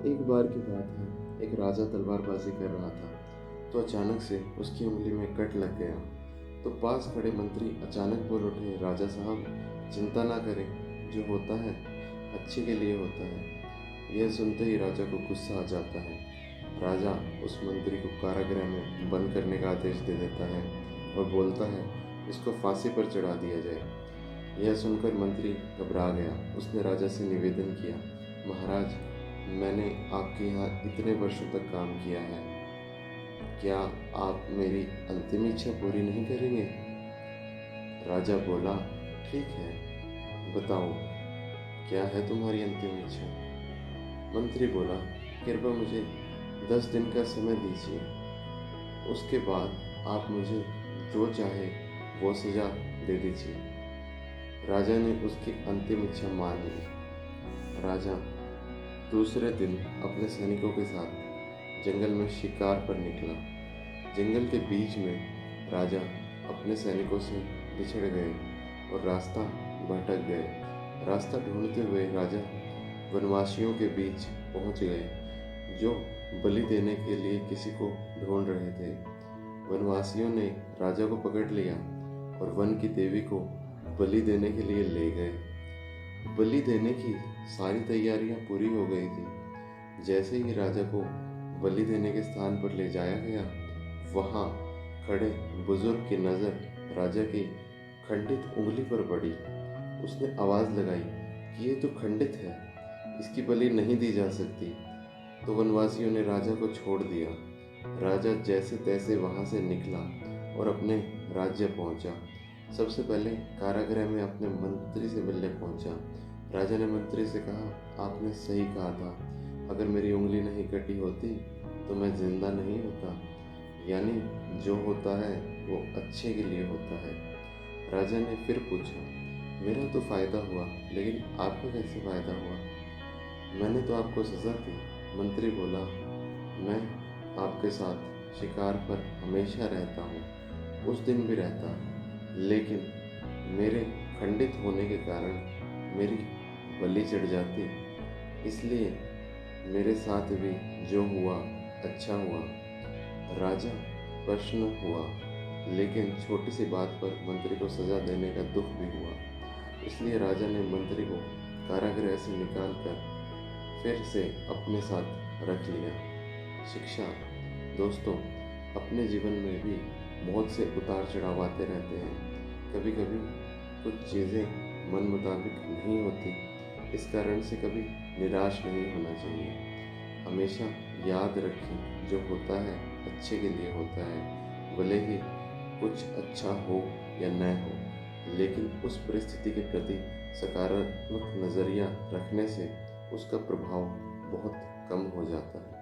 एक बार की बात है, एक राजा तलवारबाजी कर रहा था तो अचानक से उसकी उंगली में कट लग गया। तो पास खड़े मंत्री अचानक बोल उठे, राजा साहब चिंता ना करें, जो होता है अच्छे के लिए होता है। यह सुनते ही राजा को गुस्सा आ जाता है। राजा उस मंत्री को कारागृह में बंद करने का आदेश दे देता है और बोलता है, इसको फांसी पर चढ़ा दिया जाए। यह सुनकर मंत्री घबरा गया। उसने राजा से निवेदन किया, महाराज, मैंने आपके यहाँ इतने वर्षों तक काम किया है, क्या आप मेरी अंतिम इच्छा पूरी नहीं करेंगे? राजा बोला, ठीक है, बताओ क्या है तुम्हारी अंतिम इच्छा? मंत्री बोला, कृपया मुझे 10 दिन का समय दीजिए, उसके बाद आप मुझे जो चाहे वो सजा दे दीजिए। राजा ने उसकी अंतिम इच्छा मान ली। राजा दूसरे दिन अपने सैनिकों के साथ जंगल में शिकार पर निकला। जंगल के बीच में राजा अपने सैनिकों से बिछड़ गए और रास्ता भटक गए। रास्ता ढूंढते हुए राजा वनवासियों के बीच पहुंच गए, जो बलि देने के लिए किसी को ढूंढ रहे थे। वनवासियों ने राजा को पकड़ लिया और वन की देवी को बलि देने के लिए ले गए। बलि देने की सारी तैयारियां पूरी हो गई थी। जैसे ही राजा को बलि देने के स्थान पर ले जाया गया, वहां खड़े बुजुर्ग की नजर राजा की खंडित उंगली पर पड़ी। उसने आवाज लगाई कि ये तो खंडित है, इसकी बलि नहीं दी जा सकती। तो वनवासियों ने राजा को छोड़ दिया। राजा जैसे तैसे वहां से निकला और अपने राज्य पहुंचा। सबसे पहले कारागृह में अपने मंत्री से मिलने पहुंचा। राजा ने मंत्री से कहा, आपने सही कहा था, अगर मेरी उंगली नहीं कटी होती तो मैं जिंदा नहीं होता। यानी जो होता है वो अच्छे के लिए होता है। राजा ने फिर पूछा, मेरा तो फायदा हुआ, लेकिन आपका कैसे फायदा हुआ? मैंने तो आपको सजा दी। मंत्री बोला, मैं आपके साथ शिकार पर हमेशा रहता हूँ, उस दिन भी रहता, लेकिन मेरे खंडित होने के कारण मेरी बलि चढ़ जाती, इसलिए मेरे साथ भी जो हुआ अच्छा हुआ। राजा प्रसन्न हुआ, लेकिन छोटी सी बात पर मंत्री को सजा देने का दुख भी हुआ। इसलिए राजा ने मंत्री को कारागृह से निकालकर फिर से अपने साथ रख लिया। शिक्षा, दोस्तों, अपने जीवन में भी बहुत से उतार चढ़ाव आते रहते हैं। कभी कभी कुछ चीज़ें मन मुताबिक नहीं होती, इस कारण से कभी निराश नहीं होना चाहिए। हमेशा याद रखें, जो होता है अच्छे के लिए होता है। भले ही कुछ अच्छा हो या न हो, लेकिन उस परिस्थिति के प्रति सकारात्मक नज़रिया रखने से उसका प्रभाव बहुत कम हो जाता है।